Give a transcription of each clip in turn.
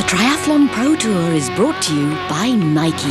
Triathlon Pro Tour is brought to you by Nike.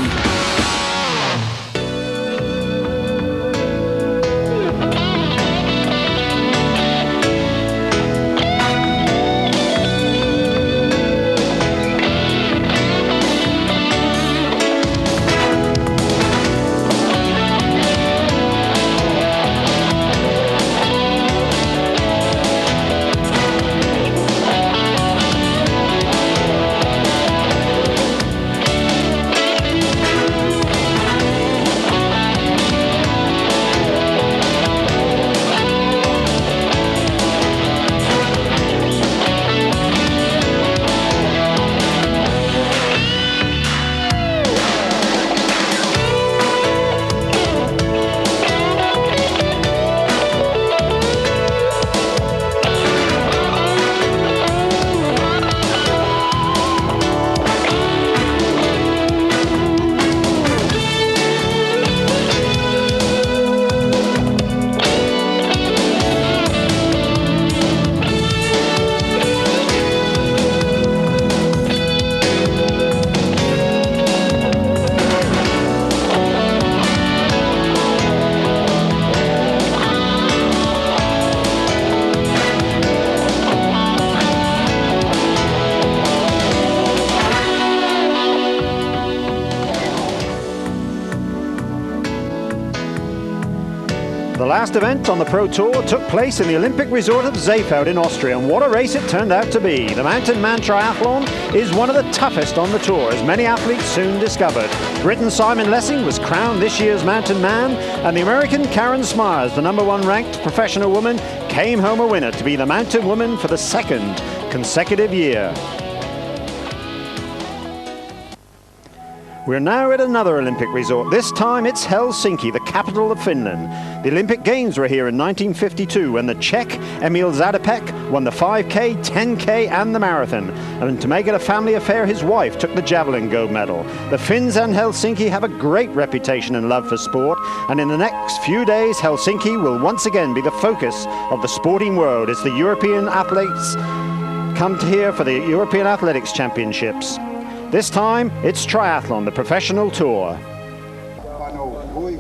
The last event on the Pro Tour took place in the Olympic resort of Seefeld in Austria, and what a race it turned out to be. The Mountain Man Triathlon is one of the toughest on the tour, as many athletes soon discovered. Britain Simon Lessing was crowned this year's Mountain Man, and the American Karen Smyers, the #1 ranked professional woman, came home a winner to be the Mountain Woman for the second consecutive year. We're now at another Olympic resort. This time it's Helsinki, the capital of Finland. The Olympic Games were here in 1952 when the Czech Emil Zadopek won the 5K, 10K and the marathon. And to make it a family affair, his wife took the javelin gold medal. The Finns and Helsinki have a great reputation and love for sport, and in the next few days Helsinki will once again be the focus of the sporting world as the European athletes come to here for the European Athletics Championships. This time, it's triathlon, the professional tour.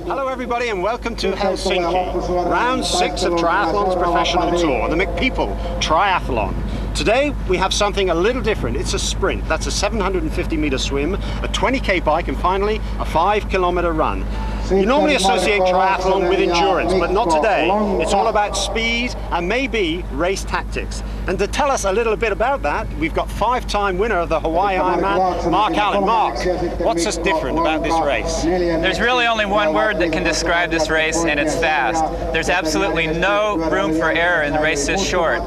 Hello everybody and welcome to Helsinki, round 6 of triathlon's professional tour, the MacPeople Triathlon. Today we have something a little different. It's a sprint. That's a 750-meter swim, a 20k bike and finally a 5-kilometer run. You normally associate triathlon with endurance, but not today. It's all about speed and maybe race tactics. And to tell us a little bit about that, we've got 5-time winner of the Hawaii Ironman, Mark Allen. Mark, what's so different about this race? There's really only one word that can describe this race, and it's fast. There's absolutely no room for error, and the race is short.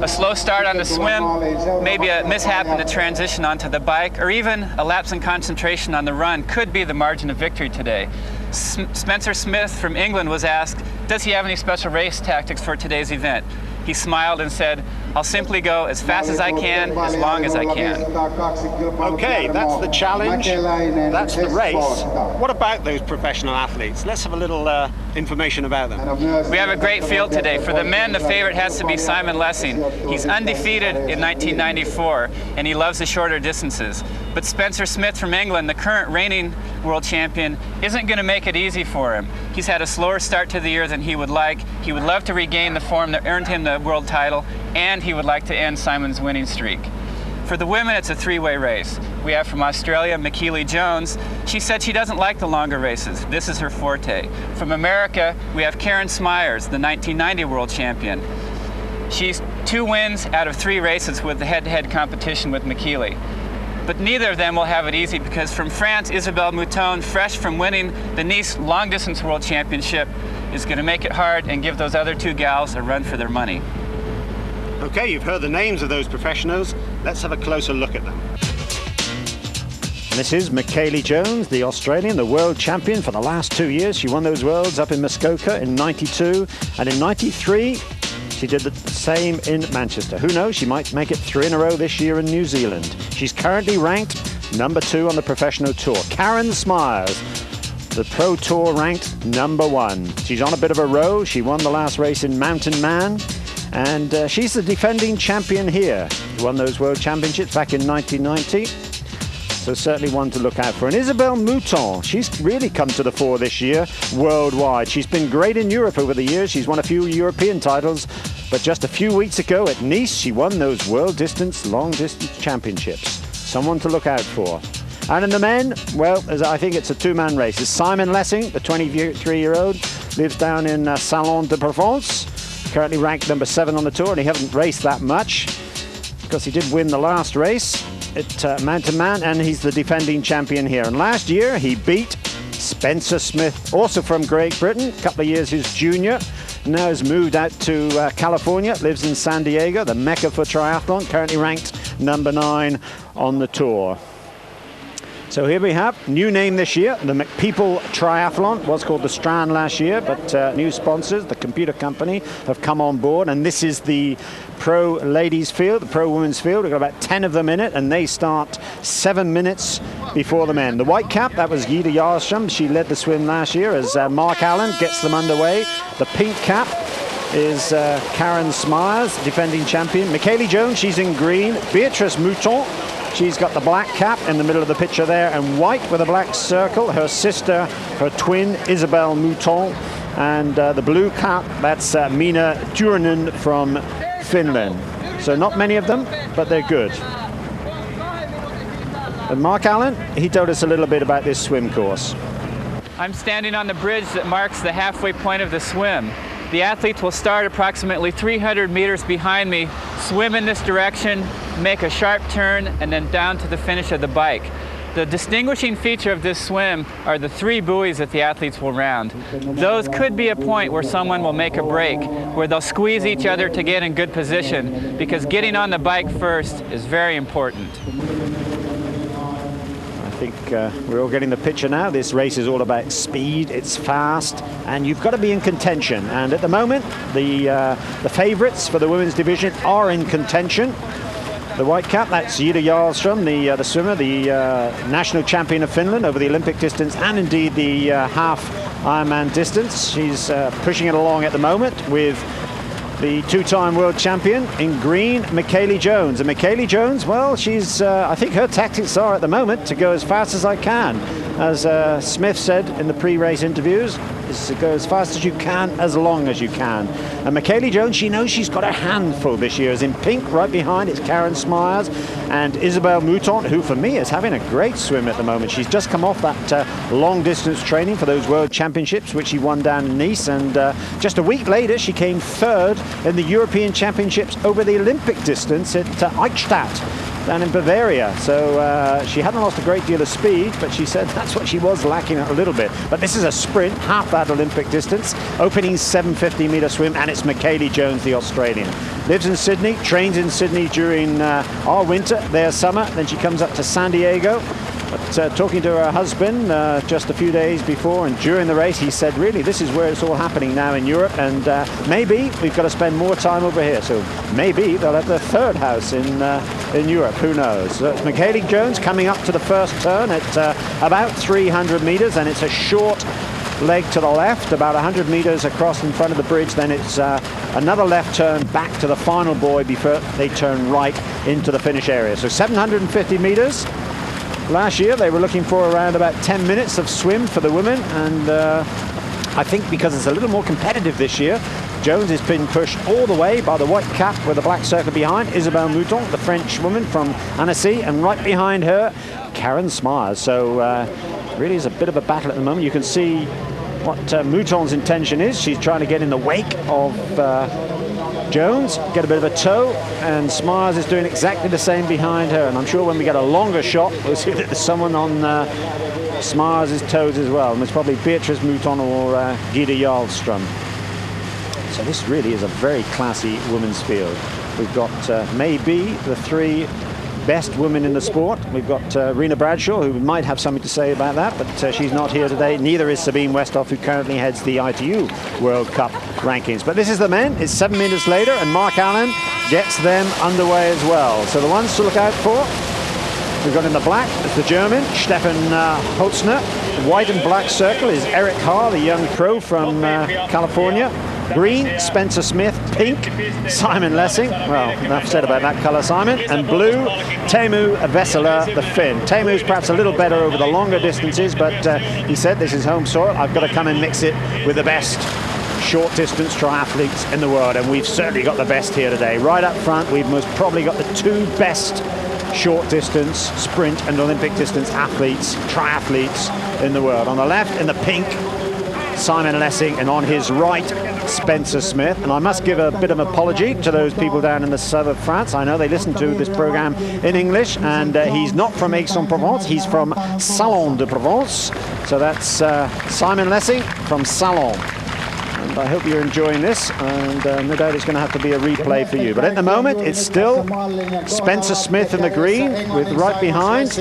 A slow start on the swim, maybe a mishap in the transition onto the bike, or even a lapse in concentration on the run could be the margin of victory today. Spencer Smith from England was asked, does he have any special race tactics for today's event? He smiled and said, I'll simply go as fast as I can, as long as I can. Okay, that's the challenge, that's the race. What about those professional athletes? Let's have a little information about them. We have a great field today. For the men, the favorite has to be Simon Lessing. He's undefeated in 1994, and he loves the shorter distances. But Spencer Smith from England, the current reigning world champion, isn't going to make it easy for him. He's had a slower start to the year than he would like. He would love to regain the form that earned him the world title, and he would like to end Simon's winning streak. For the women, it's a three-way race. We have from Australia, McKeely Jones. She said she doesn't like the longer races. This is her forte. From America, we have Karen Smyers, the 1990 world champion. She's 2 wins out of 3 races with the head-to-head competition with McKeely. But neither of them will have it easy because from France, Isabelle Mouton, fresh from winning the Nice Long Distance World Championship, is going to make it hard and give those other 2 gals a run for their money. Okay, you've heard the names of those professionals. Let's have a closer look at them. This is McKeely Jones, the Australian, the world champion for the last 2 years. She won those worlds up in Muskoka in '92, and in '93, she did the same in Manchester. Who knows, she might make it 3 in a row this year in New Zealand. She's currently ranked #2 on the professional tour. Karen Smyers, the Pro Tour ranked #1. She's on a bit of a roll. She won the last race in Mountain Man, And she's the defending champion here. Won those World Championships back in 1990. So certainly one to look out for. And Isabelle Mouton, she's really come to the fore this year worldwide. She's been great in Europe over the years. She's won a few European titles, but just a few weeks ago at Nice, she won those world distance, long distance championships. Someone to look out for. And in the men, well, I think it's a two-man race. It's Simon Lessing, the 23-year-old, lives down in Salon de Provence, currently ranked number 7 on the tour, and he hasn't raced that much because he did win the last race at man-to-man, and he's the defending champion here. And last year he beat Spencer Smith, also from Great Britain, a couple of years his junior. Now has moved out to California, lives in San Diego, the mecca for triathlon, currently ranked number 9 on the tour. So here we have, new name this year, the MacPeople Triathlon. Was called the Strand last year, but new sponsors, the computer company, have come on board. And this is the pro ladies field, the pro women's field. We've got about 10 of them in it, and they start 7 minutes before the men. The white cap, that was Gita Jarlström. She led the swim last year as Mark Allen gets them underway. The pink cap is Karen Smyers, defending champion. Michaeli Jones, she's in green. Beatrice Mouton, she's got the black cap in the middle of the picture there, and white with a black circle. Her sister, her twin, Isabelle Mouton. And the blue cap, that's Minna Turunen from Finland. So not many of them, but they're good. And Mark Allen, he told us a little bit about this swim course. I'm standing on the bridge that marks the halfway point of the swim. The athletes will start approximately 300 meters behind me, swim in this direction, make a sharp turn, and then down to the finish of the bike. The distinguishing feature of this swim are the 3 buoys that the athletes will round. Those could be a point where someone will make a break, where they'll squeeze each other to get in good position, because getting on the bike first is very important. I think we're all getting the picture now. This race is all about speed, it's fast, and you've got to be in contention. And at the moment, the favourites for the women's division are in contention. The white cap, that's Gita Jarlström, the swimmer, the national champion of Finland over the Olympic distance and indeed the half Ironman distance. She's pushing it along at the moment with the 2-time world champion in green, Michaeli Jones. And Michaeli Jones, well, she's, I think her tactics are at the moment to go as fast as I can. As Smith said in the pre-race interviews, is to go as fast as you can, as long as you can. And Michaeli Jones, she knows she's got a handful this year. As in pink, right behind, it's Karen Smyers and Isabelle Mouton, who for me is having a great swim at the moment. She's just come off that long distance training for those World Championships, which she won down in Nice. And just a week later, she came 3rd in the European Championships over the Olympic distance at Eichstätt down in Bavaria. So she hadn't lost a great deal of speed, but she said that's what she was lacking a little bit. But this is a sprint, half that Olympic distance, opening 750-meter swim, and it's Michaeli Jones, the Australian. Lives in Sydney, trains in Sydney during our winter, their summer, then she comes up to San Diego. But talking to her husband just a few days before and during the race, he said, really, this is where it's all happening now in Europe, and maybe we've got to spend more time over here. So maybe they'll have their 3rd house in Europe, who knows. So it's Michaeli Jones coming up to the first turn at about 300 meters, and it's a short leg to the left, about 100 meters across in front of the bridge. Then it's another left turn back to the final buoy before they turn right into the finish area. So 750 meters. Last year they were looking for around about 10 minutes of swim for the women, and I think because it's a little more competitive this year, Jones has been pushed all the way by the white cap with a black circle behind, Isabelle Mouton, the French woman from Annecy, and right behind her, Karen Smyers. So really is a bit of a battle at the moment. You can see what Mouton's intention is. She's trying to get in the wake of Jones, get a bit of a tow, and Smyers is doing exactly the same behind her. And I'm sure when we get a longer shot, we'll see that there's someone on Smyers' toes as well. And it's probably Beatrice Mouton or Gita Jarlström. So this really is a very classy women's field. We've got maybe the 3 best women in the sport. We've got Rena Bradshaw, who might have something to say about that, but she's not here today. Neither is Sabine Westhoff, who currently heads the ITU World Cup rankings. But this is the men. It's 7 minutes later, and Mark Allen gets them underway as well. So the ones to look out for, we've got in the black is the German, Stefan Holzner. White and black circle is Eric Haar, the young pro from California. Green, Spencer Smith. Pink, Simon Lessing. Well, enough said about that colour, Simon. And blue, Teemu Vesala, the Finn. Teemu's perhaps a little better over the longer distances, but he said this is home soil. I've got to come and mix it with the best short distance triathletes in the world, and we've certainly got the best here today. Right up front, we've most probably got the two best short distance, sprint and Olympic distance athletes, triathletes in the world. On the left, in the pink, Simon Lessing, and on his right, Spencer Smith. And I must give a bit of an apology to those people down in the south of France. I know they listen to this program in English, and he's not from Aix-en-Provence, he's from Salon de Provence. So that's Simon Lessing from Salon. And I hope you're enjoying this, and no doubt it's going to have to be a replay for you. But at the moment, it's still Spencer Smith in the green, with right behind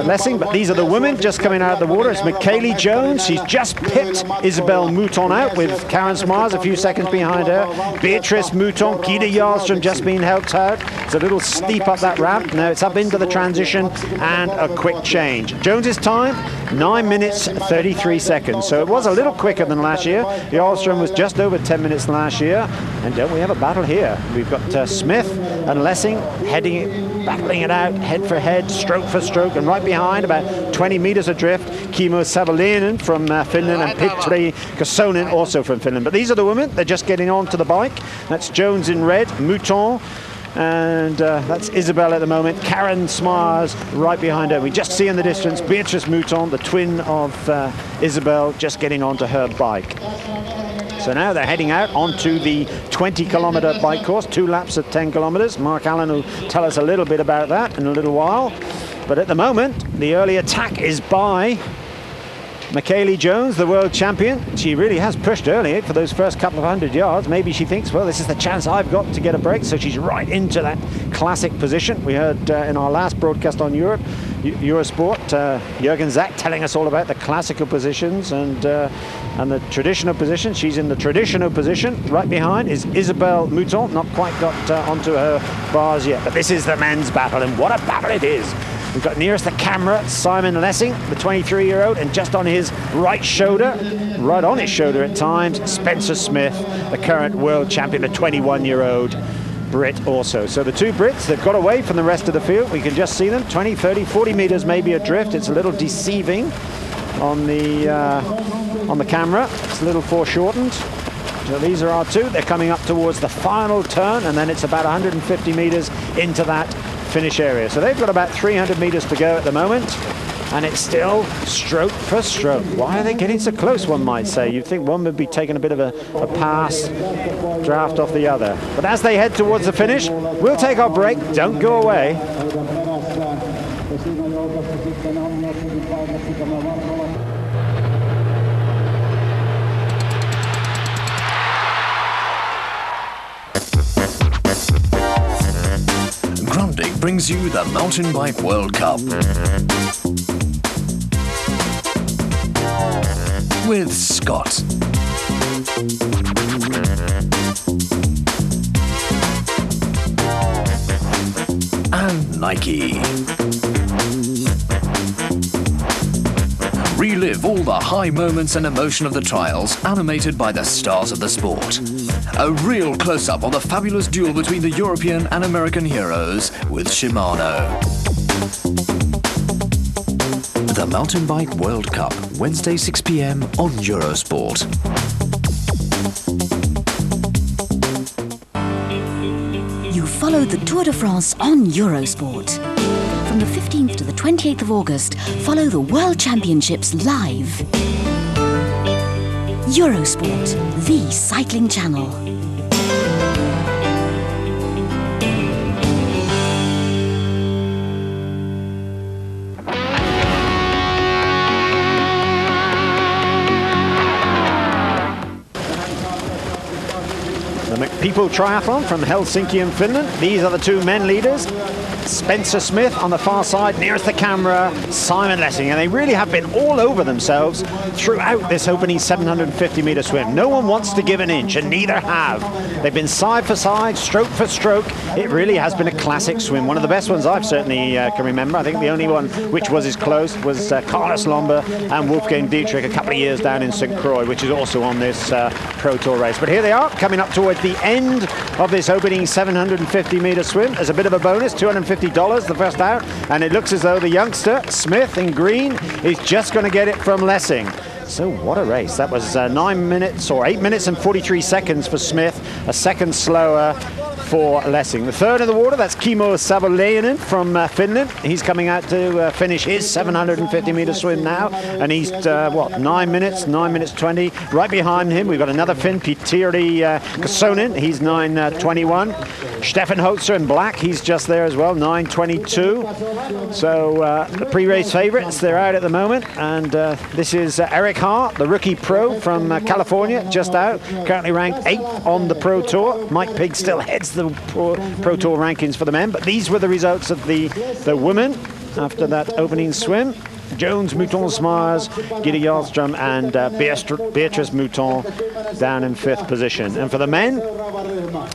Lessing. But these are the women just coming out of the water. It's McKaylee Jones. She's just pipped Isabelle Mouton out, with Karen Smars a few seconds behind her. Beatrice Mouton, Gita Jarlström just being helped out. It's a little steep up that ramp. Now it's up into the transition and a quick change. Jones's time, 9 minutes 33 seconds. So it was a little quicker than last year. Jarlström was just over 10 minutes last year. And don't we have a battle here? We've got Smith and Lessing battling it out, head for head, stroke for stroke, and right behind, about 20 meters adrift, Kimmo Savolainen from Finland and Petri Kosonen also from Finland. But these are the women. They're just getting onto the bike. That's Jones in red, Mouton, and that's Isabelle at the moment. Karen Smars right behind her. We just see in the distance Beatrice Mouton, the twin of Isabelle, just getting onto her bike. So now they're heading out onto the 20-kilometer bike course, 2 laps of 10 kilometers. Mark Allen will tell us a little bit about that in a little while. But at the moment, the early attack is by McKaylee Jones, the world champion. She really has pushed early for those first couple of 100 yards. Maybe she thinks, well, this is the chance I've got to get a break. So she's right into that classic position. We heard in our last broadcast on Eurosport, Jürgen Zack telling us all about the classical positions and the traditional position. She's in the traditional position. Right behind is Isabelle Mouton, not quite got onto her bars yet. But this is the men's battle, and what a battle it is. We've got nearest the camera Simon Lessing, the 23-year-old, and just on his right shoulder, right on his shoulder at times, Spencer Smith, the current world champion, the 21-year-old Brit also. So the two Brits, they've got away from the rest of the field. We can just see them, 20, 30, 40 meters maybe adrift. It's a little deceiving on the camera. It's a little foreshortened. So these are our two. They're coming up towards the final turn, and then it's about 150 meters into that finish area. So they've got about 300 meters to go at the moment, and it's still stroke for stroke. Why are they getting so close, one might say? You'd think one would be taking a bit of a pass draft off the other. But as they head towards the finish, we'll take our break. Don't go away. Grundig brings you the Mountain Bike World Cup with Scott. And Nike. Relive all the high moments and emotion of the trials, animated by the stars of the sport. A real close-up of the fabulous duel between the European and American heroes with Shimano. The Mountain Bike World Cup, Wednesday 6 p.m. on Eurosport. You follow the Tour de France on Eurosport. From the 15th to the 28th of August, follow the World Championships live. Eurosport, the cycling channel. The MacPeople Triathlon from Helsinki in Finland. These are the two men leaders. Spencer Smith on the far side, nearest the camera, Simon Lessing. And they really have been all over themselves throughout this opening 750-meter swim. No one wants to give an inch, and neither have. They've been side for side, stroke for stroke. It really has been a classic swim. One of the best ones I've certainly can remember. I think the only one which was as close was Carlos Lomba and Wolfgang Dietrich a couple of years down in St. Croix, which is also on this Pro Tour race. But here they are, coming up towards the end of this opening 750-meter swim. There's a bit of a bonus, $250 the first out, and it looks as though the youngster, Smith in green, is just going to get it from Lessing. So what a race. That was 9 minutes or 8 minutes and 43 seconds for Smith, a second slower for Lessing. The third in the water, that's Kimmo Savolainen from Finland. He's coming out to finish his 750-meter swim now, and he's, 9 minutes 20. Right behind him, we've got another Finn, Petteri Kosonen. He's 9:21. Stefan Holzer in black, he's just there as well, 9:22. So the pre-race favorites, they're out at the moment, and this is Eric Hart, the rookie pro from California, just out, currently ranked 8th on the Pro Tour. Mike Pigg still heads the Pro Tour rankings for the men, but these were the results of the women after that opening swim. Jones, Mouton, Smars, Gide Jarlström and Beatrice Mouton down in 5th position. And for the men,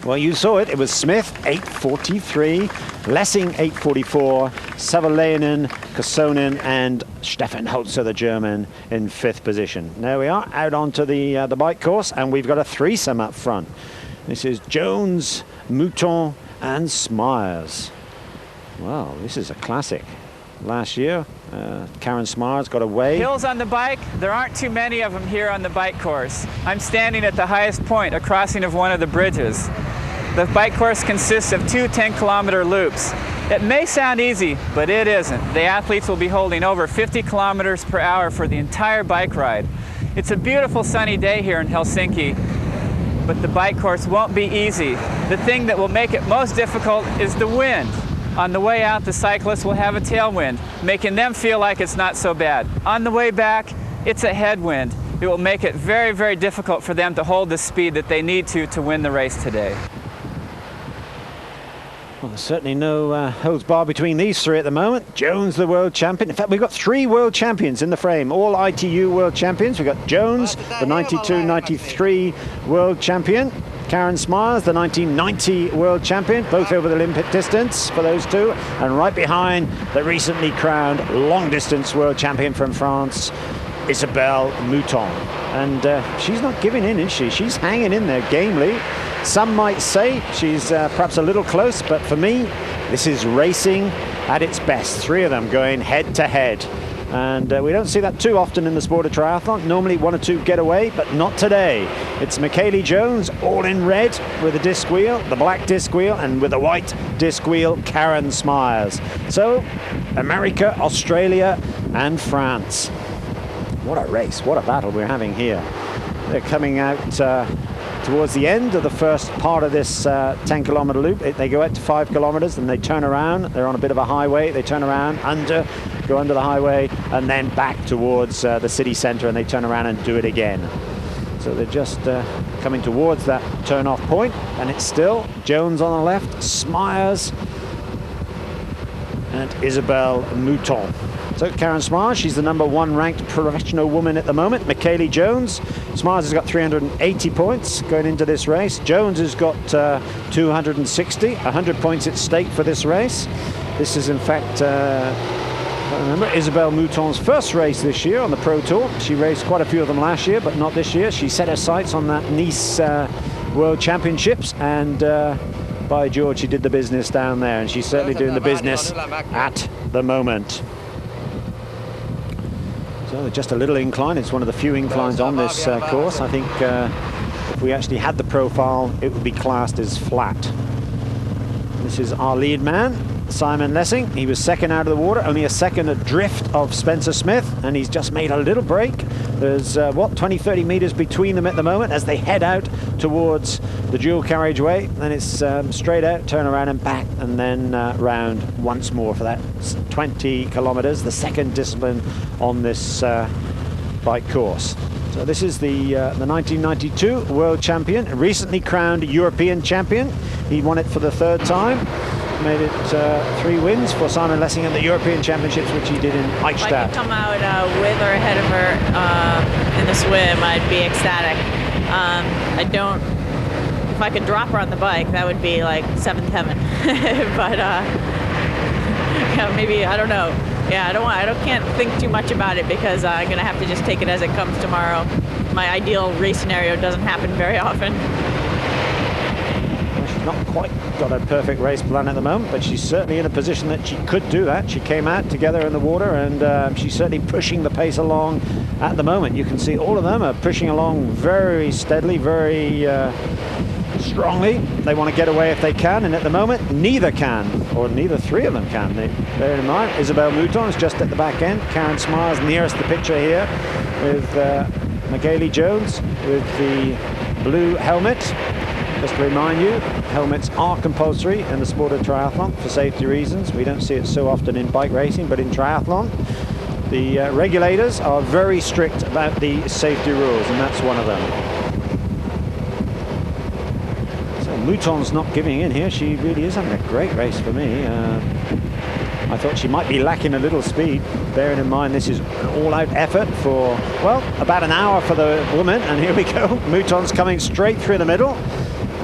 well, you saw it. It was Smith, 8:43, Lessing, 8:44, Savolainen, Kosonen and Stefan Holzer, the German, in 5th position. There we are, out onto the bike course, and we've got a threesome up front. This is Jones, Mouton and Smyers. Wow, this is a classic. Last year, Karen Smyers got away. Hills on the bike, there aren't too many of them here on the bike course. I'm standing at the highest point, a crossing of one of the bridges. The bike course consists of 2 10-kilometer loops. It may sound easy, but it isn't. The athletes will be holding over 50 kilometers per hour for the entire bike ride. It's a beautiful sunny day here in Helsinki, but the bike course won't be easy. The thing that will make it most difficult is the wind. On the way out, the cyclists will have a tailwind, making them feel like it's not so bad. On the way back, it's a headwind. It will make it very, very difficult for them to hold the speed that they need to win the race today. Well, there's certainly no holds bar between these three at the moment. Jones, the world champion. In fact, we've got 3 world champions in the frame, all ITU world champions. We've got Jones, the 92-93 world champion. Karen Smyers, the 1990 world champion, both over the Olympic distance for those two. And right behind, the recently crowned long distance world champion from France, Isabelle Mouton. And she's not giving in, is she? She's hanging in there gamely. Some might say she's perhaps a little close, but for me, this is racing at its best. 3 of them going head to head. And we don't see that too often in the sport of triathlon. Normally 1 or 2 get away, but not today. It's Michaeli Jones, all in red with the disc wheel, the black disc wheel, and with the white disc wheel, Karen Smyers. So, America, Australia, and France. What a race, what a battle we're having here. They're coming out towards the end of the first part of this 10-kilometer loop. They go out to 5 kilometers, and they turn around. They're on a bit of a highway. They turn around, go under the highway, and then back towards the city center, and they turn around and do it again. So they're just coming towards that turn-off point, and it's still Jones on the left, Smyers, and Isabelle Mouton. So Karen Smyers, she's the #1 ranked professional woman at the moment. Michaeli Jones, Smyers has got 380 points going into this race. Jones has got 260, 100 points at stake for this race. This is in fact, I remember, Isabelle Mouton's first race this year on the Pro Tour. She raced quite a few of them last year, but not this year. She set her sights on that Nice World Championships, and by George, she did the business down there, and she's certainly doing the business at the moment. So just a little incline. It's one of the few inclines on this course. I think if we actually had the profile, it would be classed as flat. This is our lead man, Simon Lessing. He was second out of the water, only a second adrift of Spencer Smith, and he's just made a little break. There's 20-30 meters between them at the moment as they head out towards the dual carriageway. Then it's straight out, turn around and back, and then round once more for that 20 kilometers, the second discipline on this bike course. So this is the 1992 world champion, recently crowned European champion. He won it for the 3rd time. made it 3 wins for Simon Lessing at the European Championships, which he did in If I Eichstätt. could come out with or ahead of her in the swim, I'd be ecstatic. If I could drop her on the bike, that would be like 7th heaven. But yeah, maybe, I don't know. Yeah, I can't think too much about it because I'm gonna have to just take it as it comes tomorrow. My ideal race scenario doesn't happen very often. Well, she's not quite got a perfect race plan at the moment, but she's certainly in a position that she could do that. She came out together in the water, and she's certainly pushing the pace along at the moment. You can see all of them are pushing along very steadily, very strongly. They want to get away if they can, and at the moment neither can, or neither 3 of them can. Bear in mind, Isabelle Mouton is just at the back end. Karen Smars nearest the picture here with Michaeli Jones with the blue helmet. Just to remind you, helmets are compulsory in the sport of triathlon for safety reasons. We don't see it so often in bike racing, but in triathlon the regulators are very strict about the safety rules, and that's one of them. Mouton's not giving in here. She really is having a great race for me. I thought she might be lacking a little speed, bearing in mind this is an all-out effort for, well, about an hour for the woman, and here we go. Mouton's coming straight through the middle,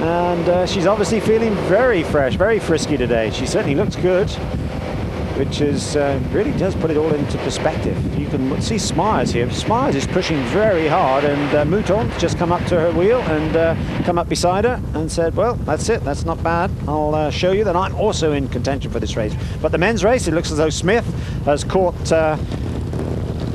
and she's obviously feeling very fresh, very frisky today. She certainly looks good, which is really does put it all into perspective. You can see Smyers here. Smyers is pushing very hard, and Mouton's just come up to her wheel and come up beside her and said, well, that's it, that's not bad. I'll show you that I'm also in contention for this race. But the men's race, it looks as though Smith has caught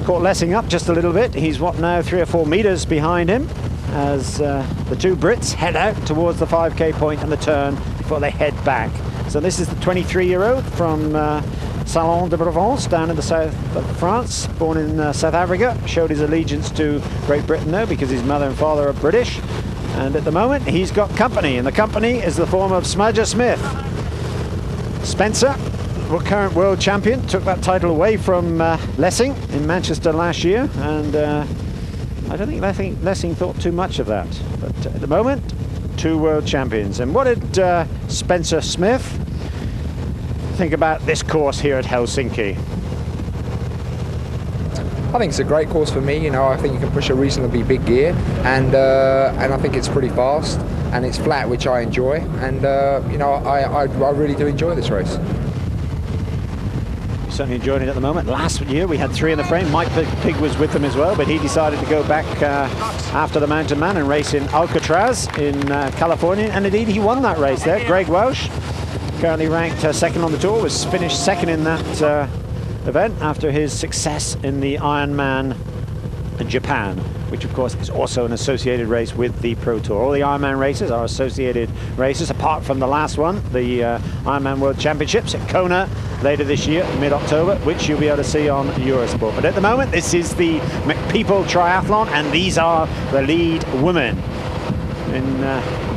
Lessing up just a little bit. He's what now, 3 or 4 meters behind him as the 2 Brits head out towards the 5K point and the turn before they head back. So this is the 23-year-old from Salon de Provence down in the south of France, born in South Africa. Showed his allegiance to Great Britain though, because his mother and father are British. And at the moment he's got company, and the company is the form of Smudger Smith. Spencer, current world champion, took that title away from Lessing in Manchester last year, and I don't think Lessing thought too much of that. But at the moment, 2 world champions. And what did Spencer Smith think about this course here at Helsinki? I think it's a great course for me. You know, I think you can push a reasonably big gear, and I think it's pretty fast and it's flat, which I enjoy. And you know, I really do enjoy this race. Certainly enjoying it at the moment. Last year we had 3 in the frame. Mike Pig was with them as well, but he decided to go back after the Mountain Man and race in Alcatraz in California, and indeed he won that race there. Greg Welsh, currently ranked 2nd on the tour, was finished 2nd in that event after his success in the Ironman Japan, which of course is also an associated race with the Pro Tour. All the Ironman races are associated races, apart from the last one, the Ironman World Championships at Kona later this year, mid-October, which you'll be able to see on Eurosport. But at the moment, this is the MacPeople Triathlon, and these are the lead women in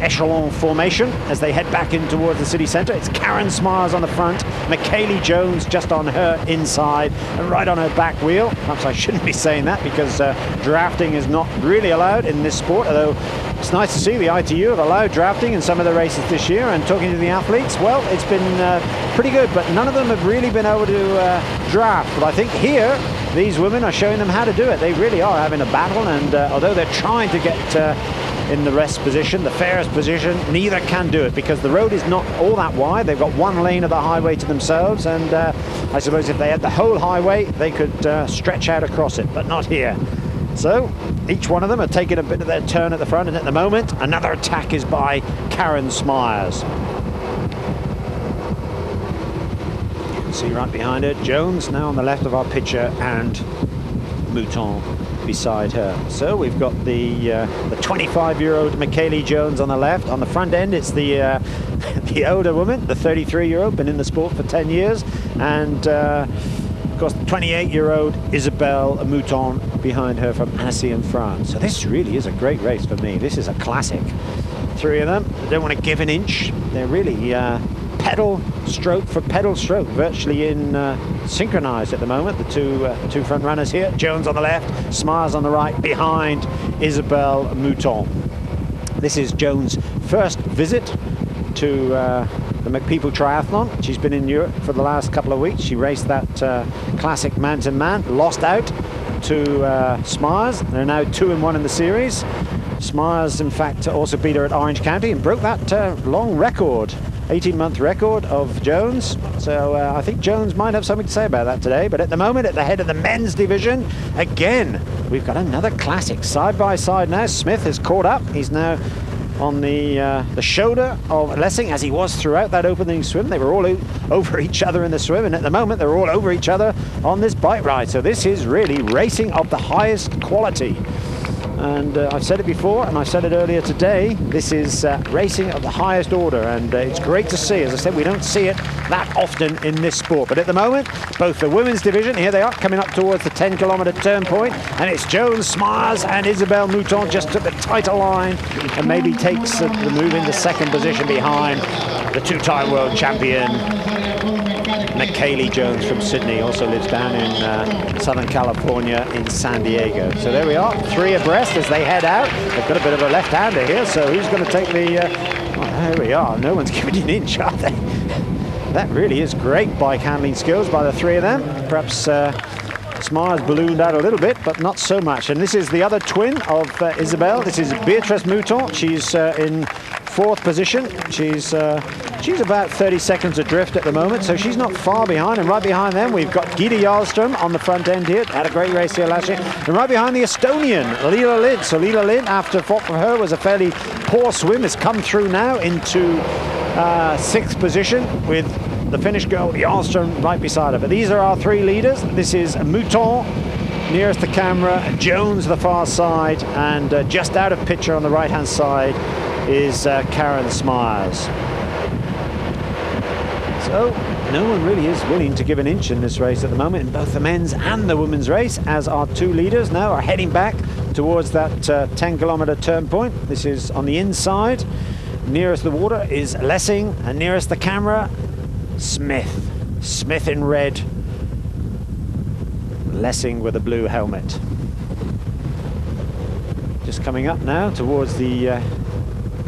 echelon formation as they head back in towards the city centre. It's Karen Smars on the front, Michaeli Jones just on her inside and right on her back wheel. Perhaps I shouldn't be saying that, because drafting is not really allowed in this sport, although it's nice to see the ITU have allowed drafting in some of the races this year. And talking to the athletes, well, it's been pretty good, but none of them have really been able to draft. But I think here these women are showing them how to do it. They really are having a battle, and although they're trying to get in the rest position, the fairest position, neither can do it because the road is not all that wide. They've got 1 lane of the highway to themselves, and I suppose if they had the whole highway they could stretch out across it, but not here. So each one of them are taking a bit of their turn at the front, and at the moment another attack is by Karen Smyers. You can see right behind her Jones now on the left of our picture, and Mouton beside her. So we've got the 25-year-old Michaeli Jones on the left. On the front end it's the older woman, the 33-year-old, been in the sport for 10 years, and of course the 28-year-old Isabelle Mouton behind her from Annecy in France. So this really is a great race for me. This is a classic. 3 of them, they don't want to give an inch. They're really pedal stroke for pedal stroke, virtually in synchronized at the moment. The two front runners here, Jones on the left, Smyers on the right, behind Isabelle Mouton. This is Jones' first visit to the MacPeople Triathlon. She's been in Europe for the last couple of weeks. She raced that classic man-to-man, lost out to Smyers. They're now 2-1 in the series. Smyers, in fact, also beat her at Orange County and broke that long record, 18-month record of Jones. So I think Jones might have something to say about that today. But at the moment, at the head of the men's division, again, we've got another classic side by side now. Smith has caught up. He's now on the shoulder of Lessing, as he was throughout that opening swim. They were all over each other in the swim, and at the moment they're all over each other on this bike ride. So this is really racing of the highest quality. And I've said it before, and I've said it earlier today, this is racing of the highest order, and it's great to see. As I said, we don't see it that often in this sport. But at the moment, both the women's division, here they are, coming up towards the 10-kilometre turn point, and it's Jones, Smyers and Isabelle Mouton just took the tighter line and maybe takes the move into second position behind the two-time world champion, McKaylee Jones from Sydney, also lives down in Southern California in San Diego. So there we are, 3 abreast as they head out. They've got a bit of a left-hander here, so who's going to take the... well, there we are, no one's giving an inch, are they? That really is great bike handling skills by the 3 of them. Perhaps Smyers ballooned out a little bit, but not so much. And this is the other twin of Isabelle. This is Beatrice Mouton. She's in 4th position. She's about 30 seconds adrift at the moment, so she's not far behind. And right behind them, we've got Gita Jarlström on the front end here. Had a great race here last year. And right behind the Estonian, Leila Lind. So Leila Lind, after what for her was a fairly poor swim, has come through now into 6th position with the Finnish girl Jarlström right beside her. But these are our 3 leaders. This is Mouton nearest the camera, Jones the far side, and just out of picture on the right-hand side is Karen Smyers. So no one really is willing to give an inch in this race at the moment, in both the men's and the women's race, as our 2 leaders now are heading back towards that 10-kilometre turn point. This is on the inside. Nearest the water is Lessing, and nearest the camera, Smith. Smith in red, Lessing with a blue helmet. Just coming up now towards the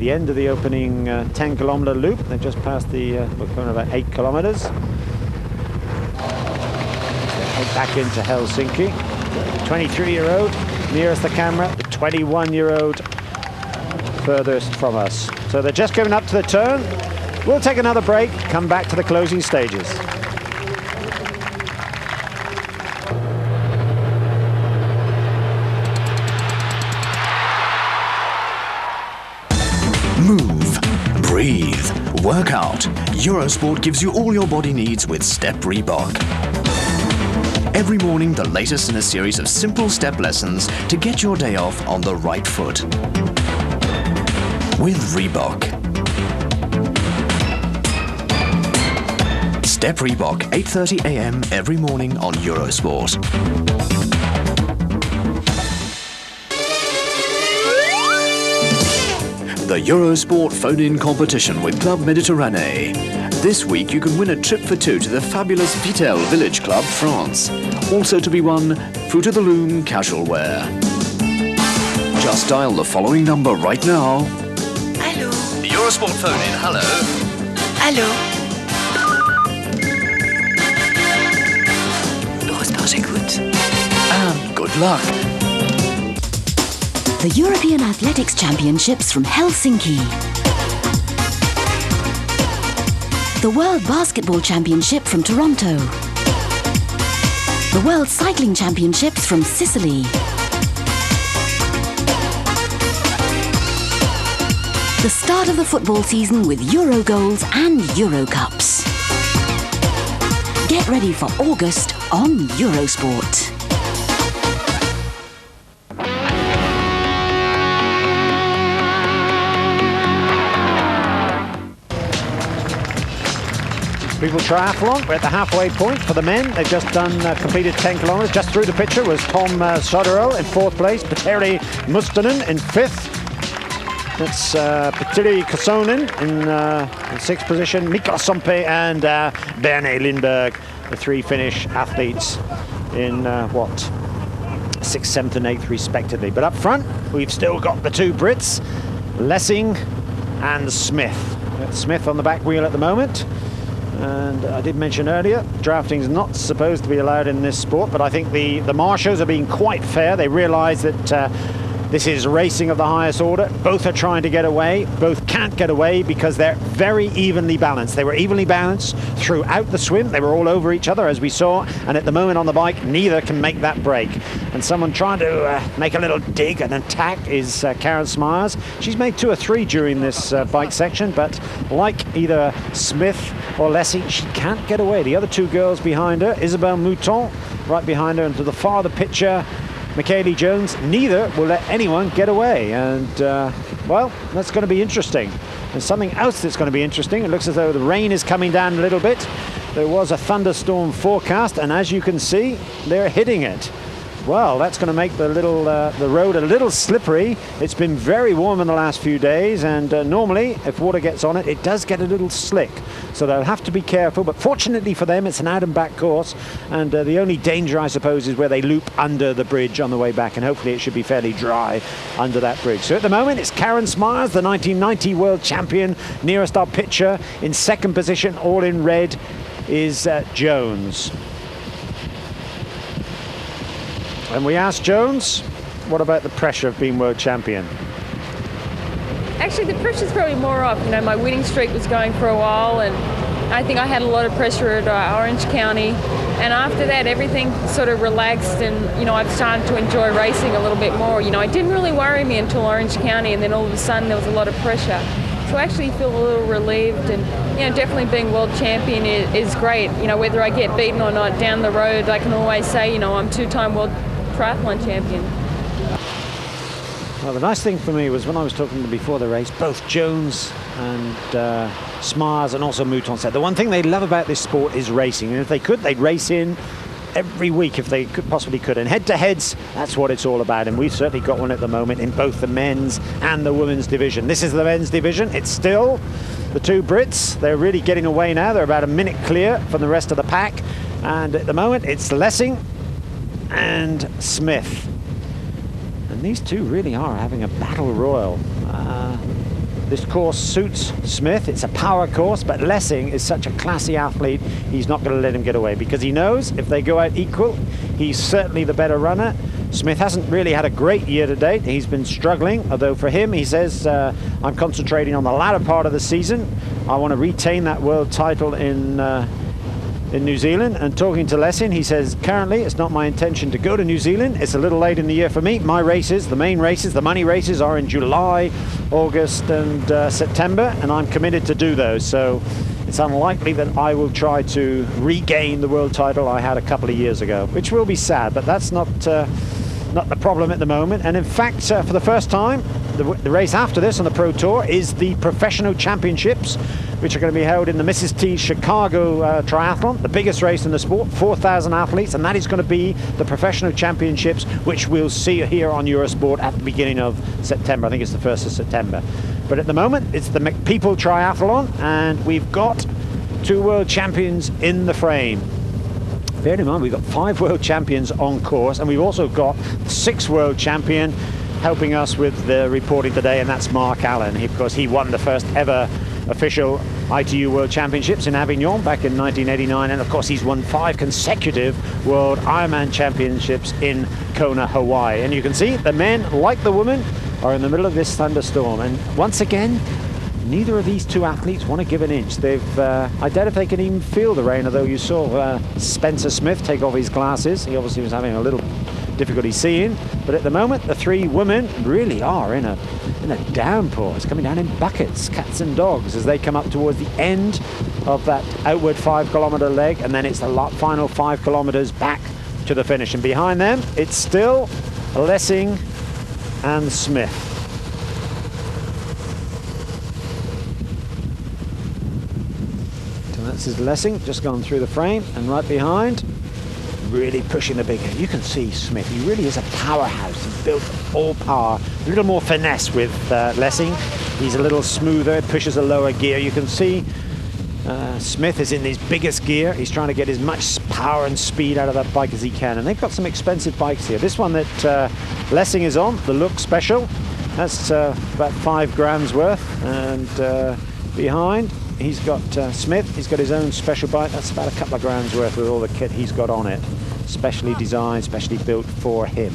end of the opening 10-kilometre loop. They've just passed we're going about 8 kilometres. Head back into Helsinki. The 23-year-old nearest the camera, the 21-year-old furthest from us. So they're just going up to the turn. We'll take another break, come back to the closing stages. Move, breathe, work out. Eurosport gives you all your body needs with Step Reebok. Every morning, the latest in a series of simple step lessons to get your day off on the right foot. With Reebok. Step Reebok, 8:30 a.m. every morning on Eurosport. The Eurosport phone-in competition with Club Mediterranee. This week you can win a trip for 2 to the fabulous Vitel Village Club, France. Also to be won, Fruit of the Loom casual wear. Just dial the following number right now. Allô? Eurosport phone-in, hello. Allô? Eurosport, j'écoute. And good luck. The European Athletics Championships from Helsinki. The World Basketball Championship from Toronto. The World Cycling Championships from Sicily. The start of the football season with Euro goals and Euro Cups. Get ready for August on Eurosport. People Triathlon, we're at the halfway point for the men. They've just completed 10 kilometres. Just through the picture was Tom Soderell in 4th place, Petteri Mustonen in 5th. That's Petteri Kosonen in 6th position, Mika Sompe and Berne Lindberg, the 3 Finnish athletes in 6th, 7th and 8th respectively. But up front, we've still got the 2 Brits, Lessing and Smith. Smith on the back wheel at the moment. And I did mention earlier, drafting is not supposed to be allowed in this sport, but I think the marshals are being quite fair. They realise that this is racing of the highest order. Both are trying to get away. Both can't get away because they're very evenly balanced. They were evenly balanced throughout the swim. They were all over each other, as we saw. And at the moment on the bike, neither can make that break. And someone trying to make a little dig and attack is Karen Smyers. She's made 2 or 3 during this bike section, but like either Smith or Lessing, she can't get away. The other 2 girls behind her, Isabelle Mouton right behind her, and to the farther picture, Michaeli Jones, neither will let anyone get away. And, well, that's going to be interesting. And something else that's going to be interesting, it looks as though the rain is coming down a little bit. There was a thunderstorm forecast, and as you can see, they're hitting it. Well, that's going to make the road a little slippery. It's been very warm in the last few days, and normally, if water gets on it, it does get a little slick. So they'll have to be careful, but fortunately for them, it's an out and back course, and the only danger, I suppose, is where they loop under the bridge on the way back, and hopefully it should be fairly dry under that bridge. So at the moment, it's Karen Smyers, the 1990 world champion, nearest our picture. In second position, all in red, is Jones. And we asked Jones, what about the pressure of being world champion? Actually, the pressure's probably more off. You know, my winning streak was going for a while, and I think I had a lot of pressure at Orange County. And after that, everything sort of relaxed, and, you know, I've started to enjoy racing a little bit more. You know, it didn't really worry me until Orange County, and then all of a sudden there was a lot of pressure. So I actually feel a little relieved, and, you know, definitely being world champion is great. You know, whether I get beaten or not down the road, I can always say, you know, I'm 2-time world triathlon champion. Well, the nice thing for me was when I was talking to them before the race, both Jones and Smyers and also Mouton said the one thing they love about this sport is racing, and if they could, they'd race in every week if they possibly could. And head-to-heads, that's what it's all about, and we've certainly got one at the moment in both the men's and the women's division. This is the men's division. It's still the 2 Brits. They're really getting away now. They're about a minute clear from the rest of the pack, and at the moment it's Lessing and Smith. And these 2 really are having a battle royal. This course suits Smith. It's a power course, but Lessing is such a classy athlete, he's not going to let him get away, because he knows if they go out equal, he's certainly the better runner. Smith hasn't really had a great year to date. He's been struggling, although for him, he says, I'm concentrating on the latter part of the season. I want to retain that world title in New Zealand. And talking to Lessing, he says, currently it's not my intention to go to New Zealand. It's a little late in the year for me. My races, the main races, the money races, are in July, August and September, and I'm committed to do those. So it's unlikely that I will try to regain the world title I had a couple of years ago, which will be sad, but that's not the problem at the moment. And in fact, for the first time, the race after this on the Pro Tour is the Professional Championships, which are going to be held in the Mrs. T Chicago Triathlon, the biggest race in the sport, 4,000 athletes, and that is going to be the Professional Championships, which we'll see here on Eurosport at the beginning of September. I think it's the 1st of September. But at the moment, it's the MacPeople Triathlon, and we've got 2 world champions in the frame. Bear in mind, we've got 5 world champions on course, and we've also got 6 world champion helping us with the reporting today, and that's Mark Allen. Of course, he won the first ever official ITU World Championships in Avignon back in 1989, and of course he's won 5 consecutive World Ironman Championships in Kona, Hawaii. And you can see the men, like the women, are in the middle of this thunderstorm, and once again, neither of these 2 athletes want to give an inch. I doubt if they can even feel the rain, although you saw Spencer Smith take off his glasses. He obviously was having a little difficulty seeing, but at the moment the 3 women really are in a downpour. It's coming down in buckets, cats and dogs, as they come up towards the end of that outward 5-kilometer leg, and then it's the final 5 kilometers back to the finish. And behind them, it's still Lessing and Smith. So this is Lessing, just gone through the frame, and right behind, really pushing the big head. You can see Smith, he really is a powerhouse. He's built all power. A little more finesse with Lessing. He's a little smoother, pushes a lower gear. You can see Smith is in his biggest gear. He's trying to get as much power and speed out of that bike as he can. And they've got some expensive bikes here. This one that Lessing is on, the Look Special, that's about 5 grand's worth. And Behind, he's got Smith. He's got his own special bike. That's about a couple of grand's worth with all the kit he's got on it. Specially designed, specially built for him.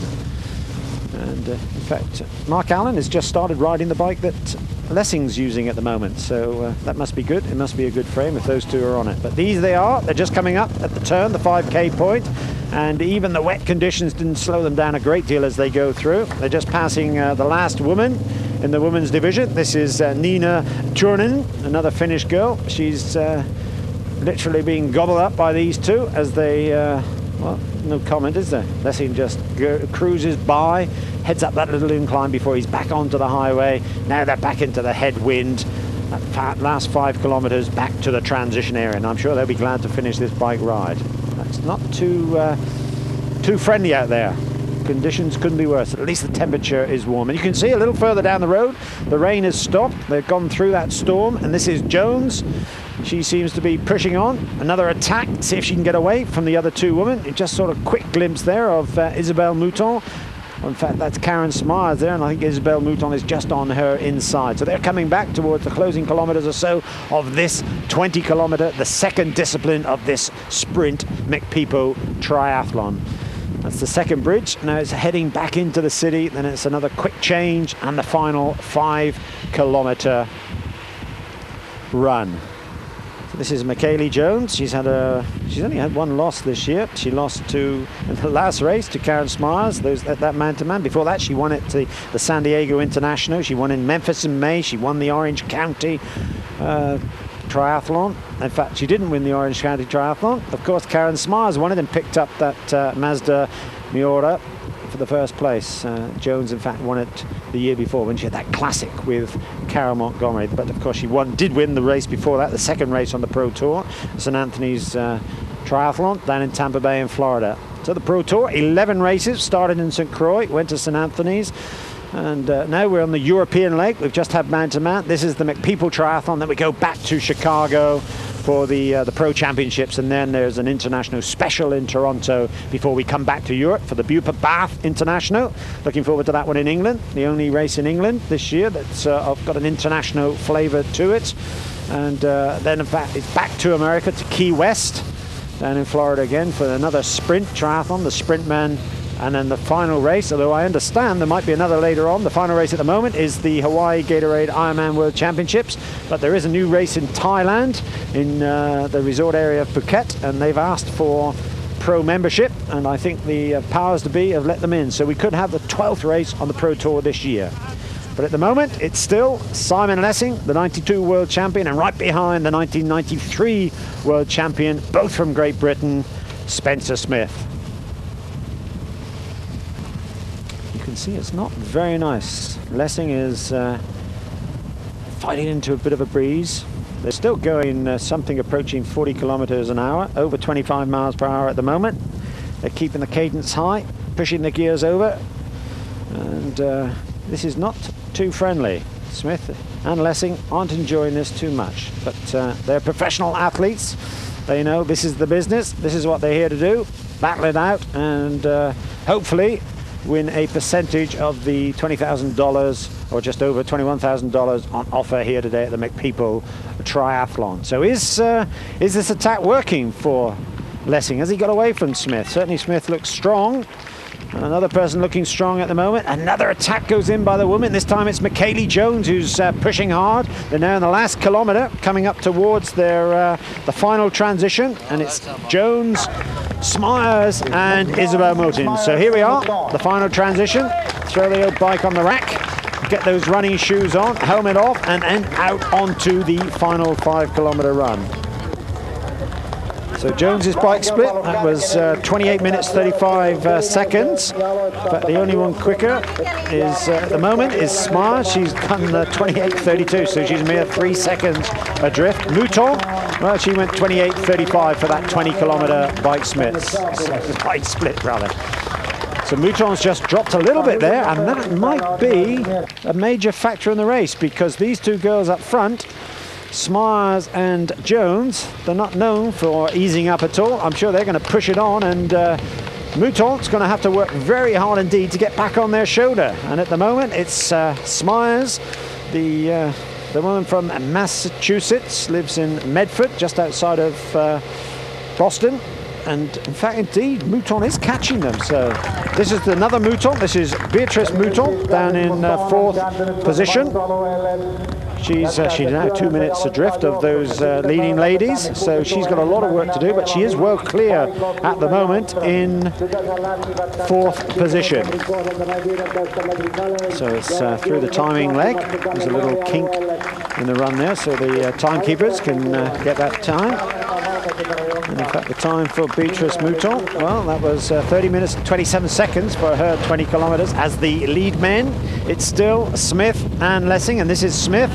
And in fact, Mark Allen has just started riding the bike that Lessing's using at the moment. So that must be good. It must be a good frame if those two are on it. But these they are. They're just coming up at the turn, the 5K point. And even the wet conditions didn't slow them down a great deal as they go through. They're just passing the last woman in the women's division. This is Nina Turunen, another Finnish girl. She's literally being gobbled up by these two as they, well, no comment, is there? Lessing just cruises by, heads up that little incline before he's back onto the highway. Now they're back into the headwind. That last 5 kilometers back to the transition area, and I'm sure they'll be glad to finish this bike ride. It's not too friendly out there. Conditions couldn't be worse. At least the temperature is warm. And you can see a little further down the road, the rain has stopped. They've gone through that storm, and this is Jones. She seems to be pushing on. Another attack, see if she can get away from the other two women. Just sort of quick glimpse there of Isabelle Mouton. In fact, that's Karen Smyers there, and I think Isabelle Mouton is just on her inside. So they're coming back towards the closing kilometers or so of this 20 kilometer, the second discipline of this sprint MacPeople triathlon. That's the second bridge. Now it's heading back into the city. Then it's another quick change and the final 5 kilometer run. So this is Michaeli Jones. She's only had one loss this year. She lost in the last race to Karen Smyers, that man-to-man. Before that, she won it to the San Diego International. She won in Memphis in May. She won the Orange County triathlon. In fact, she didn't win the Orange County triathlon. Of course, Karen Smyers won it and picked up that Mazda Miura for the first place. Jones, in fact, won it the year before when she had that classic with Carol Montgomery. But of course, she did win the race before that, the second race on the Pro Tour, St. Anthony's triathlon down in Tampa Bay in Florida. So the Pro Tour, 11 races, started in St. Croix, went to St. Anthony's. And now we're on the European leg. We've just had man-to-man. This is the MacPeople triathlon. Then we go back to Chicago for the Pro Championships, and then there's an international special in Toronto before we come back to Europe for the Bupa Bath International. Looking forward to that one in England, the only race in England this year that's got an international flavour to it. And then in fact it's back to America, to Key West, down in Florida again for another sprint triathlon, the Sprintman. And then the final race, although I understand there might be another later on, the final race at the moment is the Hawaii Gatorade Ironman World Championships. But there is a new race in Thailand, in the resort area of Phuket, and they've asked for pro membership, and I think the powers to be have let them in. So we could have the 12th race on the Pro Tour this year. But at the moment, it's still Simon Lessing, the 92 world champion, and right behind the 1993 world champion, both from Great Britain, Spencer Smith. You can see it's not very nice. Lessing is fighting into a bit of a breeze. They're still going something approaching 40 kilometers an hour, over 25 miles per hour at the moment. They're keeping the cadence high, pushing the gears over, and this is not too friendly. Smith and Lessing aren't enjoying this too much, but they're professional athletes. They know this is the business, this is what they're here to do, battle it out, and hopefully win a percentage of the $20,000 or just over $21,000 on offer here today at the MacPeople triathlon. So is this attack working for Lessing? Has he got away from Smith? Certainly Smith looks strong. And another person looking strong at the moment. Another attack goes in by the woman. This time it's Michaeli Jones who's pushing hard. They're now in the last kilometer, coming up towards their the final transition, and it's Jones, Smyers and Isabelle Mouton. So here we are, the final transition. Throw the old bike on the rack, get those running shoes on, helmet off, and then out onto the final 5 kilometer run. So Jones's bike split, that was 28 minutes 35 seconds, but the only one quicker is at the moment is Smyers. She's done 28.32, so she's a mere 3 seconds adrift. Mouton, well, she went 28.35 for that 20 kilometer bike split rather. So Mouton's just dropped a little bit there, and that might be a major factor in the race, because these two girls up front, Smyers and Jones, they're not known for easing up at all. I'm sure they're going to push it on, and Mouton's going to have to work very hard indeed to get back on their shoulder. And at the moment, it's Smyers, the The woman from Massachusetts lives in Medford, just outside of Boston. And in fact, indeed, Mouton is catching them. So this is another Mouton. This is Beatrice Mouton down in 4th position. She's now 2 minutes adrift of those leading ladies. So she's got a lot of work to do, but she is well clear at the moment in 4th position. So it's through the timing leg. There's a little kink in the run there, so the timekeepers can get that time. And in fact, the time for Beatrice Mouton, well, that was 30 minutes and 27 seconds for her 20 kilometers as the lead men. It's still Smith and Lessing, and this is Smith.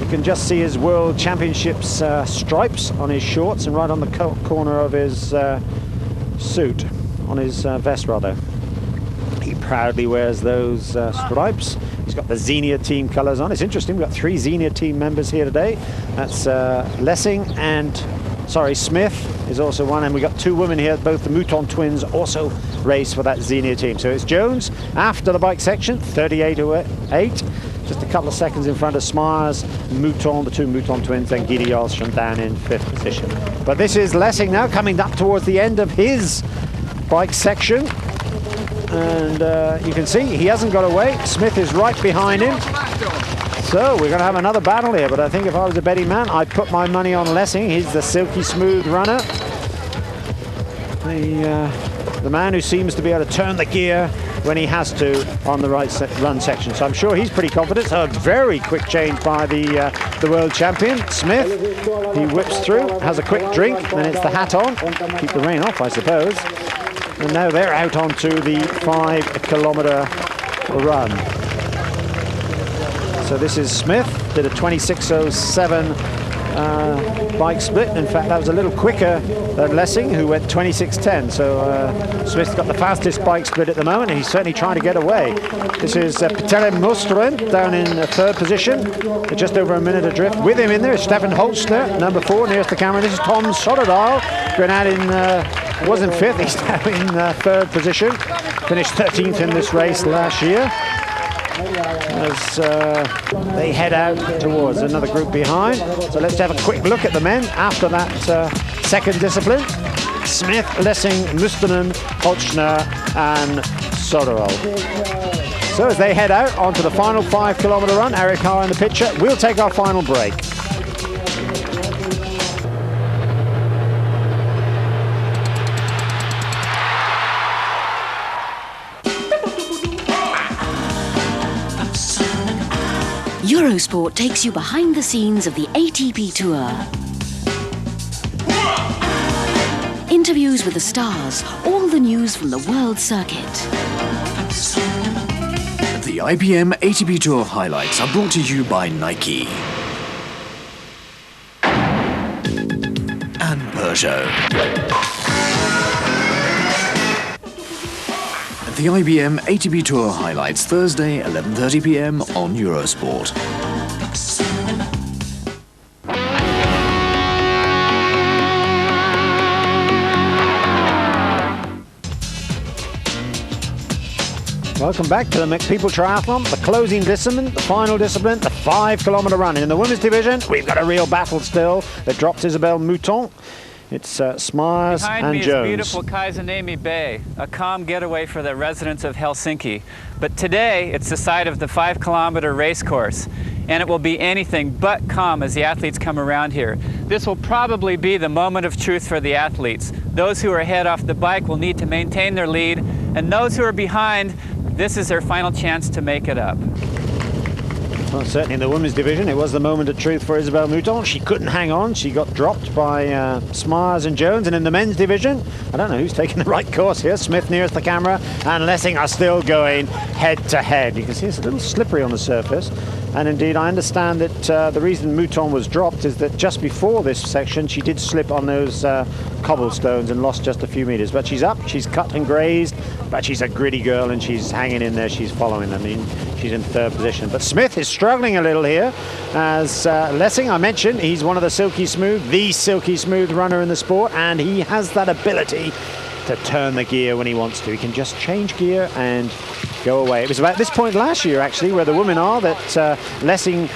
You can just see his World Championships stripes on his shorts and right on the corner of his suit, on his vest rather. He proudly wears those stripes. He's got the Xenia team colors on. It's interesting, we've got 3 Xenia team members here today. That's Lessing and Smith is also one, and we got 2 women here. Both the Mouton twins also race for that Xenia team. So it's Jones after the bike section, 38.08, just a couple of seconds in front of Smars, Mouton, the 2 Mouton twins, then Guidi Olsson down in 5th position. But this is Lessing now coming up towards the end of his bike section, and you can see he hasn't got away. Smith is right behind him. So we're going to have another battle here, but I think if I was a betting man, I'd put my money on Lessing. He's the silky smooth runner. The man who seems to be able to turn the gear when he has to on the right run section. So I'm sure he's pretty confident. So a very quick change by the world champion, Smith. He whips through, has a quick drink, then it's the hat on. Keep the rain off, I suppose. And now they're out onto the 5 kilometer run. So this is Smith, did a 26.07 bike split. In fact, that was a little quicker than Lessing, who went 26.10. So Smith's got the fastest bike split at the moment, and he's certainly trying to get away. This is Petele Mosteren down in 3rd position, just over a minute adrift. With him in there is Stefan Holzner, number 4, nearest the camera. This is Tom Soderdahl, going out in, wasn't 5th, he's now in 3rd position. Finished 13th in this race last year. As they head out towards another group behind. So let's have a quick look at the men after that second discipline. Smith, Lessing, Mustonen, Holzner and Soderdahl. So as they head out onto the final 5 kilometer run, Eric Carr in the picture, we'll take our final break. Eurosport takes you behind the scenes of the ATP Tour. Interviews with the stars, all the news from the world circuit. The IBM ATP Tour highlights are brought to you by Nike and Peugeot. The IBM ATP Tour highlights Thursday, 11:30 p.m. on Eurosport. Welcome back to the MacPeople Triathlon, the closing discipline, the final discipline, the 5 kilometer run. And in the women's division, we've got a real battle still. They dropped Isabelle Mouton. It's Smars Behind and me Jones. is beautiful Kaizanemi Bay, a calm getaway for the residents of Helsinki. But today, it's the site of the 5 kilometer race course, and it will be anything but calm as the athletes come around here. This will probably be the moment of truth for the athletes. Those who are ahead off the bike will need to maintain their lead, and those who are behind, this is their final chance to make it up. Well, certainly in the women's division, it was the moment of truth for Isabelle Mouton. She couldn't hang on. She got dropped by Smars and Jones. And in the men's division, I don't know who's taking the right course here. Smith nearest the camera and Lessing are still going head to head. You can see it's a little slippery on the surface. And indeed, I understand that the reason Mouton was dropped is that just before this section, she did slip on those cobblestones and lost just a few meters. But she's up, she's cut and grazed, but she's a gritty girl and she's hanging in there, she's following them. I mean, she's in 3rd position. But Smith is struggling a little here as Lessing, I mentioned, he's one of the silky smooth runner in the sport, and he has that ability to turn the gear when he wants to. He can just change gear and go away. It was about this point last year, actually, where the women are, that Lessing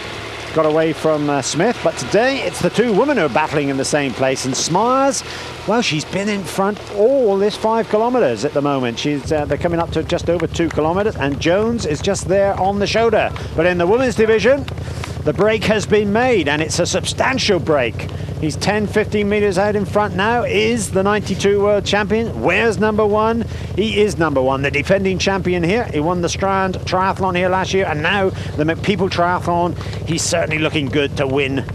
got away from Smith, but today it's the two women who are battling in the same place. And Smyers, well, she's been in front all this 5 kilometers at the moment. They're coming up to just over 2 kilometers, and Jones is just there on the shoulder. But in the women's division, the break has been made, and it's a substantial break. He's 10, 15 meters out in front now, is the 92 world champion. Where's number one? He is number one, the defending champion here. He won the Strand Triathlon here last year, and now the MacPeople Triathlon. He's certainly looking good to win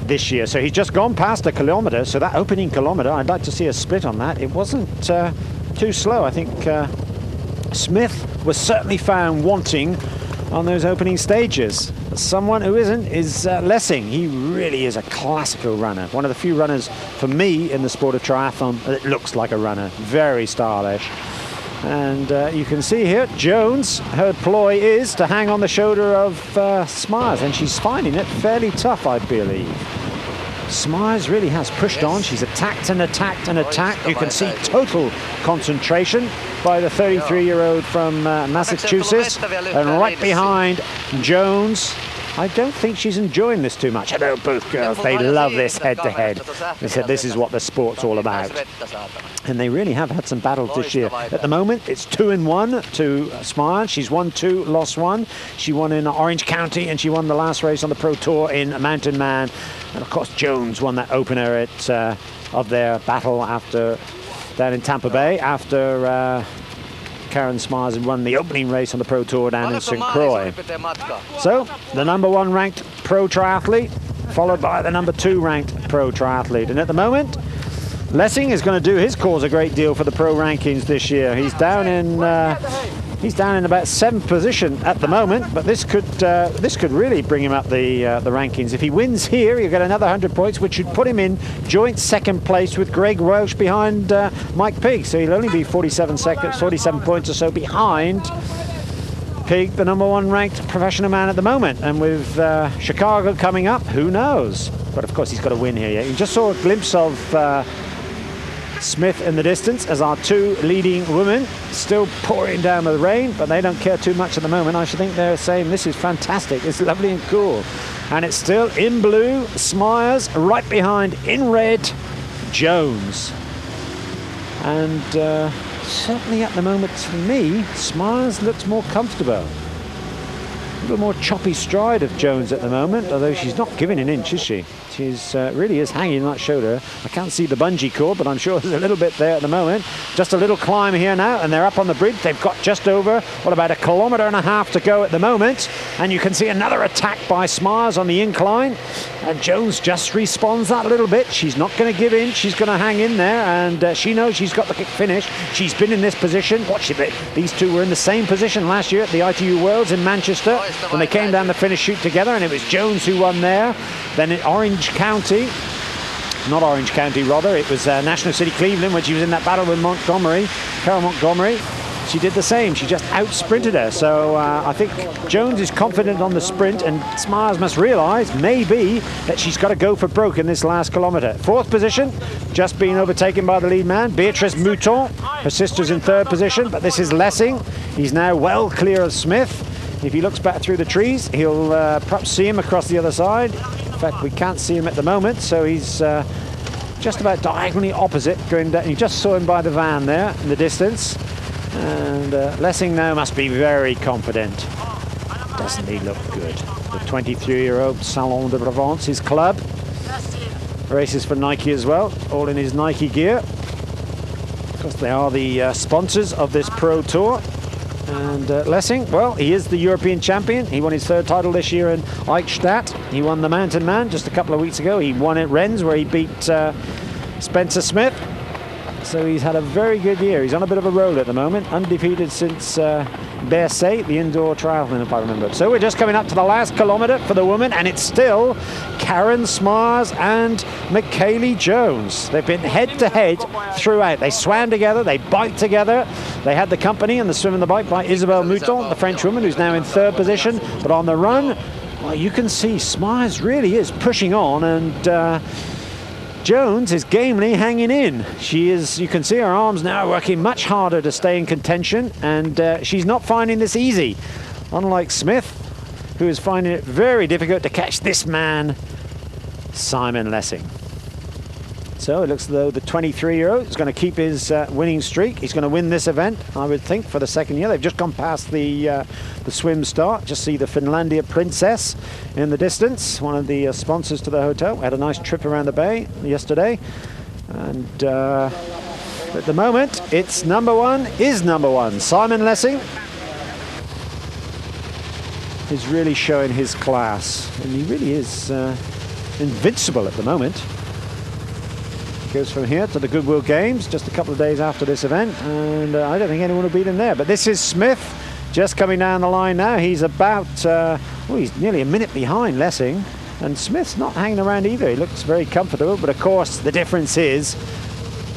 this year. So he's just gone past a kilometer, so that opening kilometer, I'd like to see a split on that. It wasn't too slow. I think Smith was certainly found wanting on those opening stages. Someone who isn't is Lessing. He really is a classical runner. One of the few runners for me in the sport of triathlon that looks like a runner. Very stylish. And you can see here, Jones, her ploy is to hang on the shoulder of Smyers, and she's finding it fairly tough, I believe. Smyers really has pushed on. She's attacked and attacked and attacked. You can see total concentration by the 33-year-old from Massachusetts. And right behind Jones, I don't think she's enjoying this too much. I know both girls, they love this head-to-head. They said this is what the sport's all about. And they really have had some battles this year. At the moment, it's 2-1 to Smyers. She's won 2, lost 1. She won in Orange County, and she won the last race on the Pro Tour in Mountain Man. And of course, Jones won that opener at of their battle down in Tampa Bay after Karen Smyers had won the opening race on the Pro Tour down in St. Croix. So the number 1 ranked pro triathlete, followed by the number 2 ranked pro triathlete. And at the moment, Lessing is going to do his cause a great deal for the pro rankings this year. He's down in about 7th position at the moment, but this could really bring him up the rankings. If he wins here, he'll get another 100 points, which should put him in joint 2nd place with Greg Welsh behind Mike Pigg. So he'll only be 47 points or so behind Pigg, the number 1 ranked professional man at the moment. And with Chicago coming up, who knows? But of course, he's got to win here. You just saw a glimpse of Smith in the distance as our 2 leading women, still pouring down with rain, but they don't care too much at the moment. I should think they're saying this is fantastic, it's lovely and cool. And it's still in blue, Smyers, right behind in red, Jones. And certainly at the moment, for me, Smyers looks more comfortable. A little more choppy stride of Jones at the moment, although she's not giving an inch, is she? She's really is hanging on that shoulder. I can't see the bungee cord, but I'm sure there's a little bit there at the moment. Just a little climb here now, and they're up on the bridge. They've got just over, about 1.5 kilometers to go at the moment. And you can see another attack by Smyers on the incline. And Jones just responds that a little bit. She's not going to give in. She's going to hang in there, and she knows she's got the finish. She's been in this position. Watch it. These two were in the same position last year at the ITU Worlds in Manchester when they came down the finish chute together, and it was Jones who won there. Then in Orange County, not Orange County rather, it was National City Cleveland when she was in that battle with Carol Montgomery. She did the same. She just out-sprinted her. So I think Jones is confident on the sprint, and Smyers must realise, maybe, that she's got to go for broke in this last kilometre. 4th position, just being overtaken by the lead man, Beatrice Mouton. Her sister's in 3rd position, but this is Lessing. He's now well clear of Smith. If he looks back through the trees, he'll perhaps see him across the other side. In fact, we can't see him at the moment, so he's just about diagonally opposite, going down. You just saw him by the van there in the distance. And Lessing now must be very confident. Doesn't he look good? The 23-year-old Salon de Provence, his club. Races for Nike as well, all in his Nike gear. Of course, they are the sponsors of this Pro Tour. And Lessing, well, he is the European champion. He won his 3rd title this year in Eichstätt. He won the Mountain Man just a couple of weeks ago. He won at Rennes, where he beat Spencer Smith. So he's had a very good year. He's on a bit of a roll at the moment, undefeated since Bercy, the indoor triathlon, if I remember. So we're just coming up to the last kilometre for the women, and it's still Karen Smyers and Michaela Jones. They've been head-to-head throughout. They swam together, they biked together. They had the company and the swim and the bike by Isabelle Mouton, the French woman, who's now in 3rd position. But on the run, well, you can see Smyers really is pushing on, and Jones is gamely hanging in. She is, you can see her arms now working much harder to stay in contention, and she's not finding this easy. Unlike Smith, who is finding it very difficult to catch this man, Simon Lessing. So it looks as though the 23-year-old is going to keep his winning streak. He's going to win this event, I would think, for the second year. They've just gone past the swim start. Just see the Finlandia Princess in the distance, one of the sponsors to the hotel. We had a nice trip around the bay yesterday. And at the moment, it's number one. Simon Lessing is really showing his class. And he really is invincible at the moment. Goes from here to the Goodwill Games just a couple of days after this event, and I don't think anyone will beat him there. But this is Smith just coming down the line now. He's about, he's nearly a minute behind Lessing, and Smith's not hanging around either. He looks very comfortable, but of course the difference is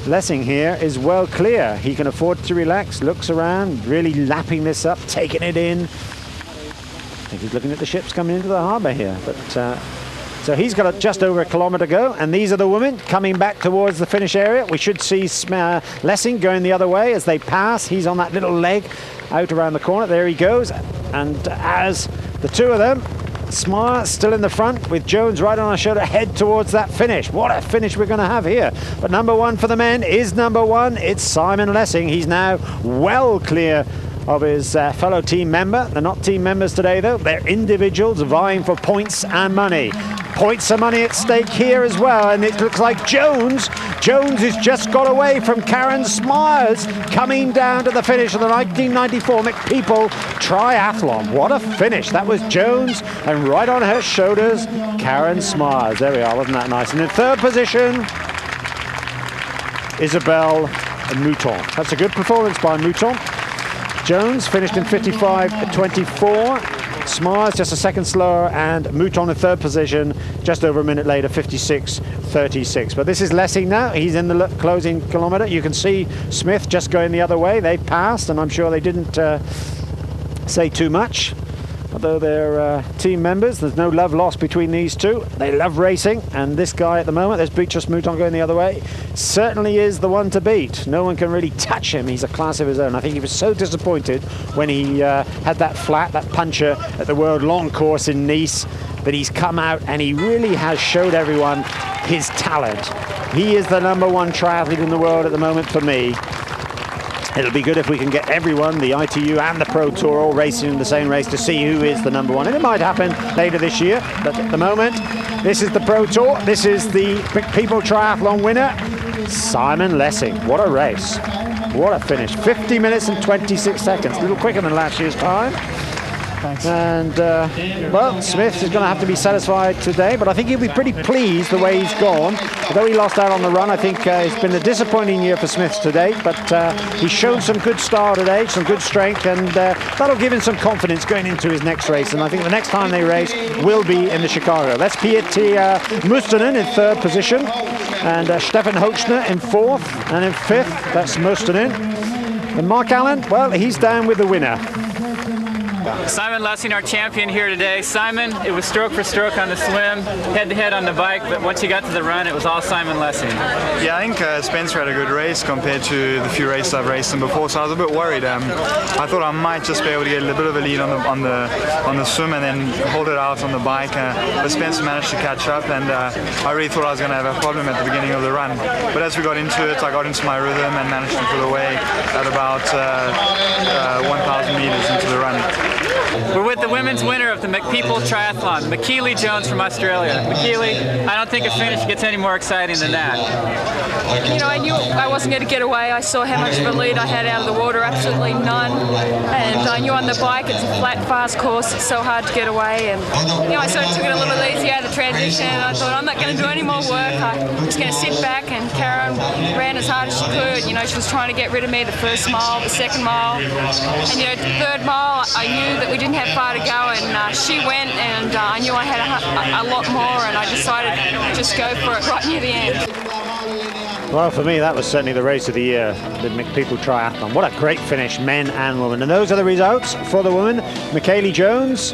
Lessing here is well clear. He can afford to relax, looks around, really lapping this up, taking it in. I think he's looking at the ships coming into the harbour here, but so he's got just over a kilometre to go, and these are the women coming back towards the finish area. We should see Lessing going the other way as they pass. He's on that little leg out around the corner. There he goes. And as the two of them, Smart still in the front with Jones right on her shoulder, head towards that finish. What a finish we're going to have here. But number one for the men is number one. It's Simon Lessing. He's now well clear of his fellow team member. They're not team members today, though. They're individuals vying for points and money. Points and money at stake here as well, and it looks like Jones has just got away from Karen Smyers, coming down to the finish of the 1994 MacPeople Triathlon. What a finish. That was Jones, and right on her shoulders, Karen Smyers. There we are, wasn't that nice? And in third position, Isabelle Mouton. That's a good performance by Mouton. Jones finished in 55.24. Smars just a second slower, and Mouton in third position just over a minute later, 56.36. But this is Lessing now. He's in the closing kilometre. You can see Smith just going the other way. They passed, and I'm sure they didn't say too much. Although they're team members, there's no love lost between these two. They love racing, and this guy at the moment, there's Beatrice Mouton going the other way, certainly is the one to beat. No one can really touch him. He's a class of his own. I think he was so disappointed when he had that puncher at the World Long Course in Nice, but he's come out and he really has showed everyone his talent. He is the number one triathlete in the world at the moment for me. It'll be good if we can get everyone, the ITU and the ProTour, all racing in the same race to see who is the number one. And it might happen later this year, but at the moment, this is the ProTour. This is the MacPeople Triathlon winner, Simon Lessing. What a race. What a finish. 50 minutes and 26 seconds. A little quicker than last year's time. Thanks. And, well, Smith is going to have to be satisfied today, but I think he'll be pretty pleased the way he's gone. Although he lost out on the run, I think it's been a disappointing year for Smith to date, but he's shown some good style today, some good strength, and that'll give him some confidence going into his next race. And I think the next time they race will be in the Chicago. That's Pieter Mustonen in third position, and Stefan Hochner in fourth, and in fifth, that's Mustonen. And Mark Allen, well, he's down with the winner. Simon Lessing, our champion here today. Simon, it was stroke for stroke on the swim, head-to-head on the bike, but once you got to the run, it was all Simon Lessing. Yeah, I think Spencer had a good race compared to the few races I've raced him before, so I was a bit worried. I thought I might just be able to get a little bit of a lead on the swim and then hold it out on the bike, but Spencer managed to catch up, and I really thought I was going to have a problem at the beginning of the run. But as we got into it, I got into my rhythm and managed to pull away at about 1,000 meters into the run. We're with the women's winner of the MacPeople Triathlon, McKeely Jones from Australia. McKeely, I don't think a finish gets any more exciting than that. You know, I knew I wasn't going to get away. I saw how much of a lead I had out of the water, absolutely none. And I knew on the bike it's a flat, fast course, it's so hard to get away. And you know, I sort of took it a little bit easy out of the transition, and I thought I'm not going to do any more work. I'm just going to sit back, and Karen ran as hard as she could. You know, she was trying to get rid of me the first mile, the second mile. And you know, the third mile, I knew that we didn't have far to go, and she went, and I knew I had a lot more, and I decided to just go for it right near the end. Well, for me, that was certainly the race of the year, the MacPeople Triathlon. What a great finish, men and women. And those are the results for the women. McKeely Jones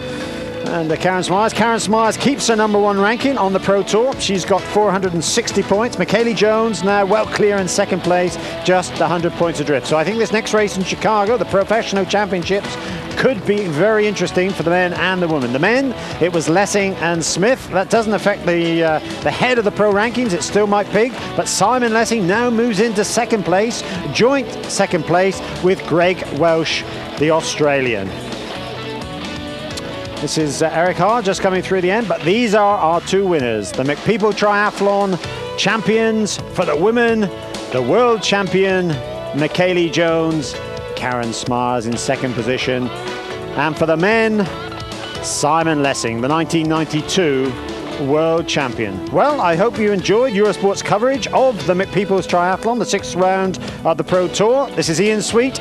and Karen Smyers. Karen Smyers keeps her number one ranking on the Pro Tour. She's got 460 points. McKeely Jones now well clear in second place, just 100 points adrift. So I think this next race in Chicago, the Professional Championships, could be very interesting for the men and the women. The men, it was Lessing and Smith. That doesn't affect the head of the pro rankings. It's still Mike Pigg, but Simon Lessing now moves into second place, joint second place with Greg Welsh, the Australian. This is Eric Haar just coming through the end, but these are our two winners. The MacPeople Triathlon champions for the women, the world champion, Michaeli Jones, Karen Smars in second position. And for the men, Simon Lessing, the 1992 world champion. Well, I hope you enjoyed Eurosport's coverage of the MacPeople's Triathlon, the 6th round of the Pro Tour. This is Ian Sweet.